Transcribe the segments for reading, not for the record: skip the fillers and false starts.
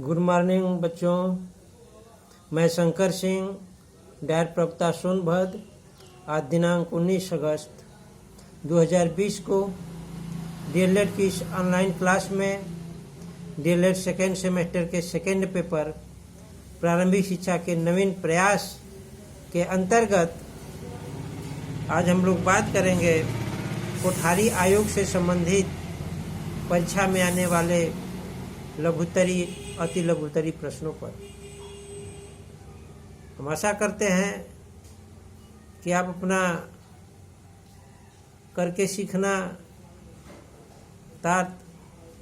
Good morning बच्चों। मैं Shankar Singh, Dyer प्रवक्ता सोनभद्र। आज दिनांक 19 अगस्त 2020 को डीएलएड की इस ऑनलाइन क्लास में डीएलएड सेकेंड सेमेस्टर के सेकेंड पेपर प्रारंभिक शिक्षा के नवीन प्रयास के अंतर्गत आज हम लोग बात करेंगे कोठारी आयोग से संबंधित परीक्षा में आने वाले लघुत्तरी अति लघुत्तरी प्रश्नों पर। हम आशा करते हैं कि आप अपना करके सीखना तार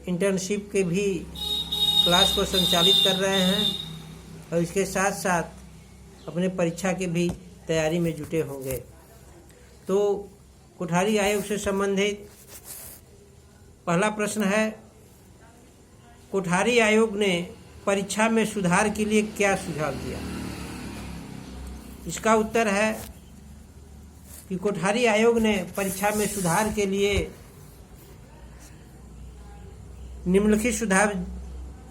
इंटर्नशिप के भी क्लास को संचालित कर रहे हैं और इसके साथ साथ अपने परीक्षा की भी तैयारी में जुटे होंगे। तो कोठारी आयोग से संबंधित पहला प्रश्न है, कोठारी आयोग ने परीक्षा में सुधार के लिए क्या सुझाव दिया? इसका उत्तर है कि कोठारी आयोग ने परीक्षा में सुधार के लिए निम्नलिखित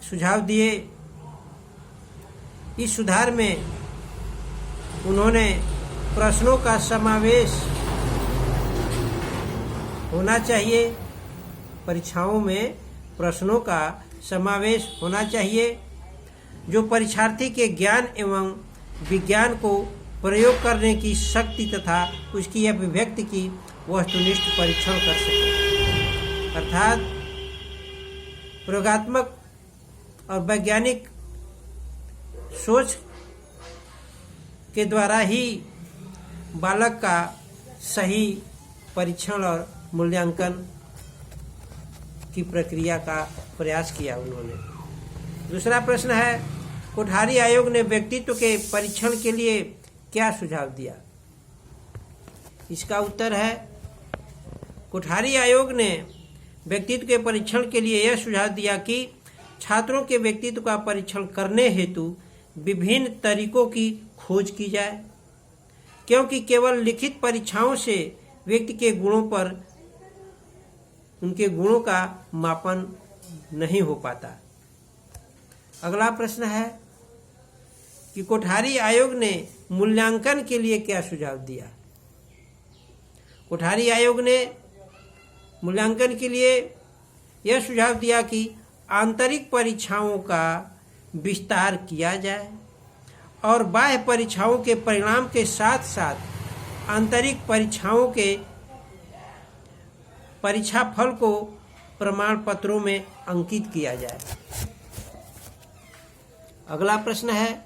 सुझाव दिए। इस सुधार में उन्होंने प्रश्नों का समावेश होना चाहिए, परीक्षाओं में प्रश्नों का समावेश होना चाहिए जो परीक्षार्थी के ज्ञान एवं विज्ञान को प्रयोग करने की शक्ति तथा उसकी अभिव्यक्ति की वस्तुनिष्ठ परीक्षण कर सके। अर्थात प्रयोगात्मक और वैज्ञानिक सोच के द्वारा ही बालक का सही परीक्षण और मूल्यांकन की प्रक्रिया का प्रयास किया उन्होंने। दूसरा प्रश्न है, कोठारी आयोग ने व्यक्तित्व के परीक्षण के लिए क्या सुझाव दिया? इसका उत्तर है, कोठारी आयोग ने व्यक्तित्व के परीक्षण के लिए यह सुझाव दिया कि छात्रों के व्यक्तित्व का परीक्षण करने हेतु विभिन्न तरीकों की खोज की जाए, क्योंकि केवल लिखित परीक्षाओं से व्यक्ति के गुणों पर उनके गुणों का मापन नहीं हो पाता। अगला प्रश्न है कि कोठारी आयोग ने मूल्यांकन के लिए क्या सुझाव दिया? कोठारी आयोग ने मूल्यांकन के लिए यह सुझाव दिया कि आंतरिक परीक्षाओं का विस्तार किया जाए और बाह्य परीक्षाओं के परिणाम के साथ साथ आंतरिक परीक्षाओं के परीक्षा फल को प्रमाण पत्रों में अंकित किया जाए। अगला प्रश्न है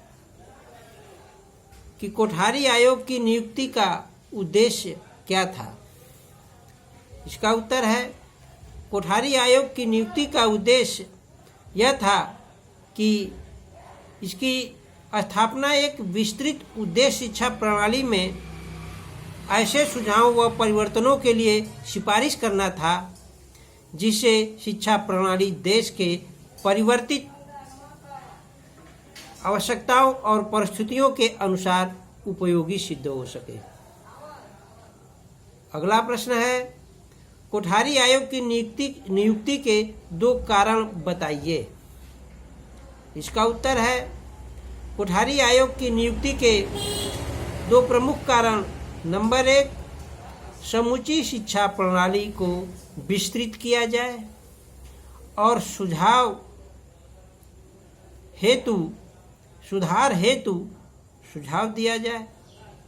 कि कोठारी आयोग की नियुक्ति का उद्देश्य क्या था? इसका उत्तर है, कोठारी आयोग की नियुक्ति का उद्देश्य यह था कि इसकी स्थापना एक विस्तृत उद्देश्य शिक्षा प्रणाली में ऐसे सुझावों व परिवर्तनों के लिए सिफारिश करना था जिससे शिक्षा प्रणाली देश के परिवर्तित आवश्यकताओं और परिस्थितियों के अनुसार उपयोगी सिद्ध हो सके। अगला प्रश्न है, कोठारी आयोग की नियुक्ति के 2 कारण बताइए। इसका उत्तर है, कोठारी आयोग की नियुक्ति के 2 प्रमुख कारण, नंबर 1, समूची शिक्षा प्रणाली को विस्तृत किया जाए और सुधार हेतु सुझाव दिया जाए।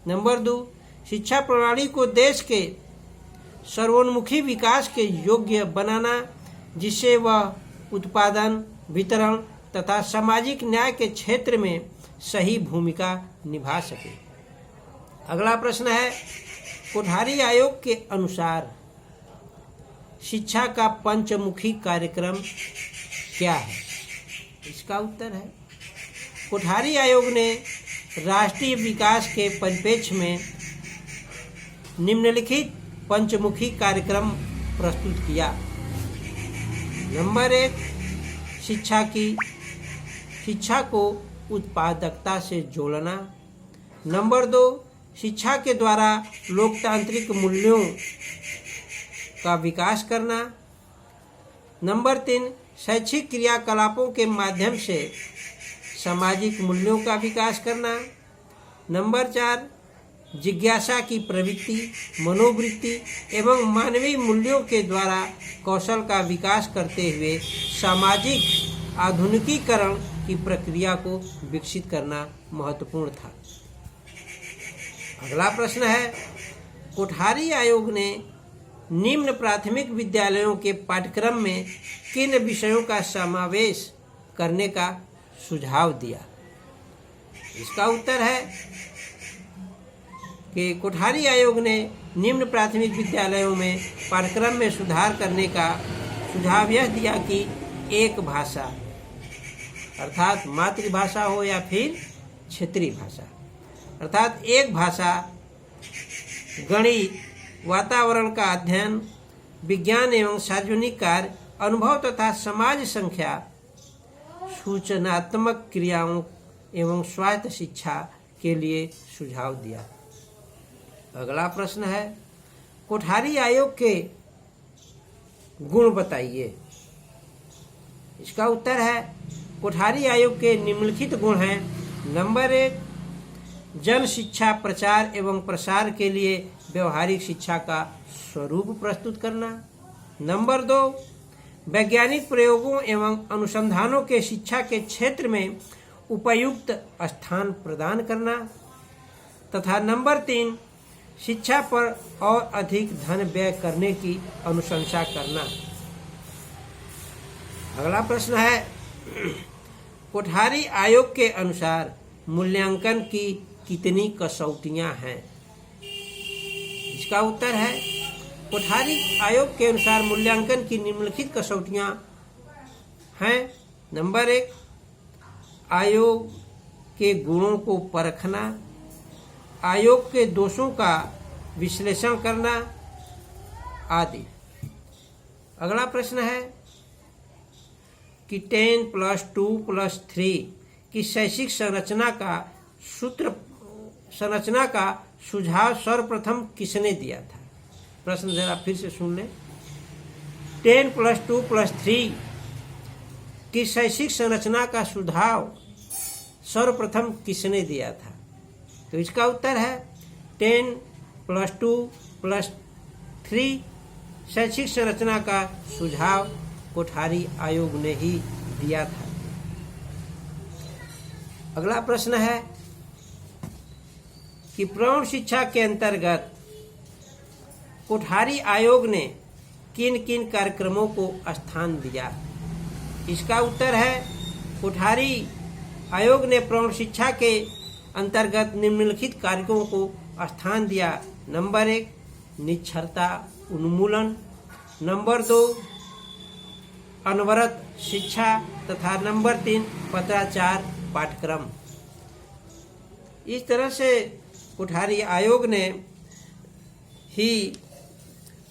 नंबर 2, शिक्षा प्रणाली को देश के सर्वोन्मुखी विकास के योग्य बनाना जिससे वह उत्पादन, वितरण तथा सामाजिक न्याय के क्षेत्र में सही भूमिका निभा सके। अगला प्रश्न है, कोठारी आयोग के अनुसार शिक्षा का पंचमुखी कार्यक्रम क्या है? इसका उत्तर है, कोठारी आयोग ने राष्ट्रीय विकास के परिप्रेक्ष्य में निम्नलिखित पंचमुखी कार्यक्रम प्रस्तुत किया। नंबर 1, शिक्षा को उत्पादकता से जोड़ना। नंबर 2, शिक्षा के द्वारा लोकतांत्रिक मूल्यों का विकास करना। नंबर 3, शैक्षिक क्रियाकलापों के माध्यम से सामाजिक मूल्यों का विकास करना। नंबर 4, जिज्ञासा की प्रवृत्ति, मनोवृत्ति एवं मानवीय मूल्यों के द्वारा कौशल का विकास करते हुए सामाजिक आधुनिकीकरण की प्रक्रिया को विकसित करना महत्वपूर्ण था। अगला प्रश्न है, कोठारी आयोग ने निम्न प्राथमिक विद्यालयों के पाठ्यक्रम में किन विषयों का समावेश करने का सुझाव दिया? इसका उत्तर है कि कोठारी आयोग ने निम्न प्राथमिक विद्यालयों में पाठ्यक्रम में सुधार करने का सुझाव यह दिया कि एक भाषा अर्थात मातृभाषा हो या फिर क्षेत्रीय भाषा, अर्थात एक भाषा, गणित, वातावरण का अध्ययन, विज्ञान एवं सार्वजनिक कार्य, अनुभव तथा समाज संख्या, सूचनात्मक क्रियाओं एवं स्वायत्त शिक्षा के लिए सुझाव दिया। अगला प्रश्न है, कोठारी आयोग के गुण बताइए। इसका उत्तर है, कोठारी आयोग के निम्नलिखित गुण हैं। नंबर 1, जन शिक्षा प्रचार एवं प्रसार के लिए व्यवहारिक शिक्षा का स्वरूप प्रस्तुत करना। नंबर 2, वैज्ञानिक प्रयोगों एवं अनुसंधानों के शिक्षा के क्षेत्र में उपयुक्त स्थान प्रदान करना। तथा नंबर 3, शिक्षा पर और अधिक धन व्यय करने की अनुशंसा करना। अगला प्रश्न है, कोठारी आयोग के अनुसार मूल्यांकन की कितनी कसौटियां हैं? इसका उत्तर है, कोठारी आयोग के अनुसार मूल्यांकन की निम्नलिखित कसौटियां हैं। नंबर 1, आयोग के गुणों को परखना, आयोग के दोषों का विश्लेषण करना आदि। अगला प्रश्न है कि 10+2+3 की शैक्षिक संरचना का सुझाव सर्वप्रथम किसने दिया था? प्रश्न जरा फिर से सुन लें। 10+2+3 की शैक्षिक संरचना का सुझाव सर्वप्रथम किसने दिया था? तो इसका उत्तर है 10+2+3 शैक्षिक संरचना का सुझाव कोठारी आयोग ने ही दिया था। अगला प्रश्न है कि प्रौढ़ शिक्षा के अंतर्गत कोठारी आयोग ने किन किन कार्यक्रमों को स्थान दिया? इसका उत्तर है, कोठारी आयोग ने प्रौढ़ शिक्षा के अंतर्गत निम्नलिखित कार्यक्रमों को स्थान दिया। नंबर 1, निरक्षरता उन्मूलन। नंबर 2, अनवरत शिक्षा। तथा नंबर 3, पत्राचार पाठ्यक्रम। इस तरह से कोठारी आयोग ने ही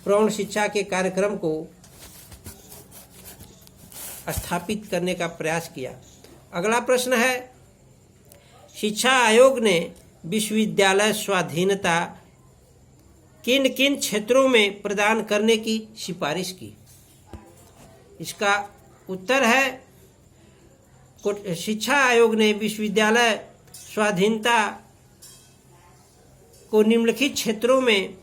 प्रौढ़ शिक्षा के कार्यक्रम को स्थापित करने का प्रयास किया। अगला प्रश्न है, शिक्षा आयोग ने विश्वविद्यालय स्वाधीनता किन किन क्षेत्रों में प्रदान करने की सिफारिश की? इसका उत्तर है, शिक्षा आयोग ने विश्वविद्यालय स्वाधीनता को निम्नलिखित क्षेत्रों में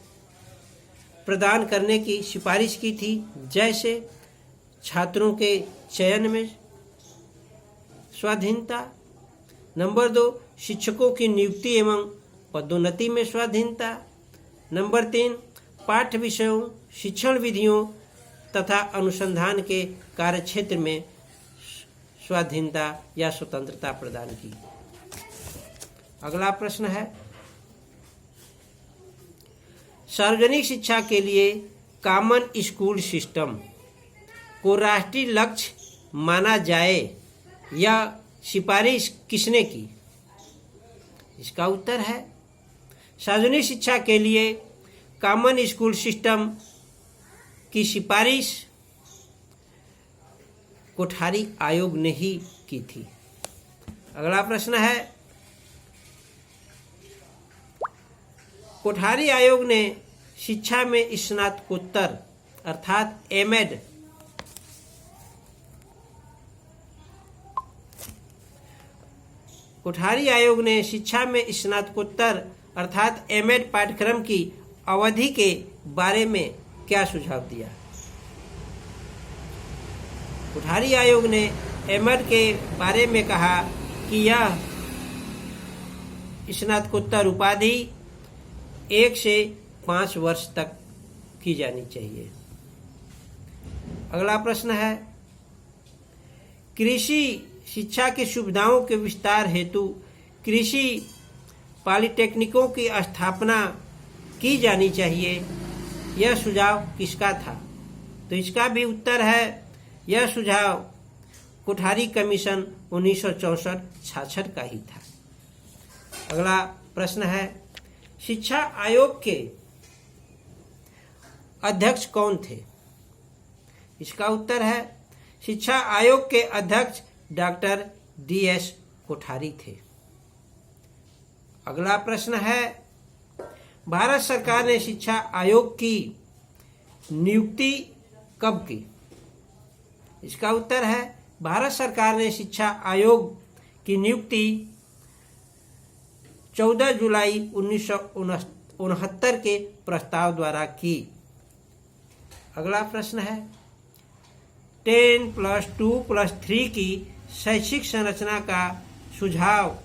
प्रदान करने की सिफारिश की थी, जैसे छात्रों के चयन में स्वाधीनता। नंबर 2, शिक्षकों की नियुक्ति एवं पदोन्नति में स्वाधीनता। नंबर 3, पाठ्य विषयों, शिक्षण विधियों तथा अनुसंधान के कार्यक्षेत्र में स्वाधीनता या स्वतंत्रता प्रदान की। अगला प्रश्न है, सार्वजनिक शिक्षा के लिए कॉमन स्कूल सिस्टम को राष्ट्रीय लक्ष्य माना जाए, यह सिफारिश किसने की? इसका उत्तर है, सार्वजनिक शिक्षा के लिए कॉमन स्कूल सिस्टम की सिफारिश कोठारी आयोग ने ही की थी। अगला प्रश्न है, कोठारी आयोग ने शिक्षा में स्नातकोत्तर अर्थात एमएड कोठारी आयोग ने शिक्षा में स्नातकोत्तर अर्थात एमएड पाठ्यक्रम की अवधि के बारे में क्या सुझाव दिया? कोठारी आयोग ने एमएड के बारे में कहा कि यह स्नातकोत्तर उपाधि 1 से 5 वर्ष तक की जानी चाहिए। अगला प्रश्न है, कृषि शिक्षा की सुविधाओं के विस्तार हेतु कृषि पॉलिटेक्निकों की स्थापना की जानी चाहिए। यह सुझाव किसका था? तो इसका भी उत्तर है, यह सुझाव कोठारी कमीशन 1964-66 का ही था। अगला प्रश्न है, शिक्षा आयोग के अध्यक्ष कौन थे? इसका उत्तर है, शिक्षा आयोग के अध्यक्ष डॉक्टर DS कोठारी थे। अगला प्रश्न है, भारत सरकार ने शिक्षा आयोग की नियुक्ति कब की? इसका उत्तर है, भारत सरकार ने शिक्षा आयोग की नियुक्ति 14 जुलाई 1969 के प्रस्ताव द्वारा की। अगला प्रश्न है, 10+2+3 की शैक्षिक संरचना का सुझाव।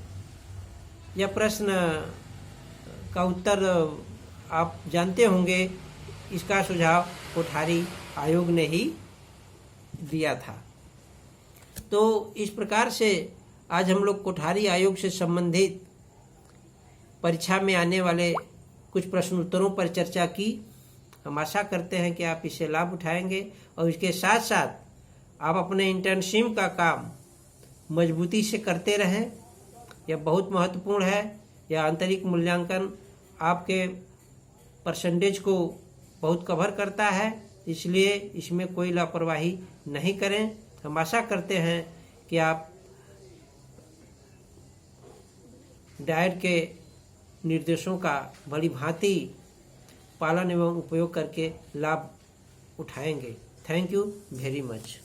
यह प्रश्न का उत्तर आप जानते होंगे, इसका सुझाव कोठारी आयोग ने ही दिया था। तो इस प्रकार से आज हम लोग कोठारी आयोग से संबंधित परीक्षा में आने वाले कुछ प्रश्न उत्तरों पर चर्चा की। हम आशा करते हैं कि आप इससे लाभ उठाएंगे और इसके साथ साथ आप अपने इंटर्नशिप का काम मजबूती से करते रहें। यह बहुत महत्वपूर्ण है। यह आंतरिक मूल्यांकन आपके परसेंटेज को बहुत कवर करता है, इसलिए इसमें कोई लापरवाही नहीं करें। हम आशा करते हैं कि आप डाइट के निर्देशों का भली भांति पालन एवं उपयोग करके लाभ उठाएंगे। Thank you very much.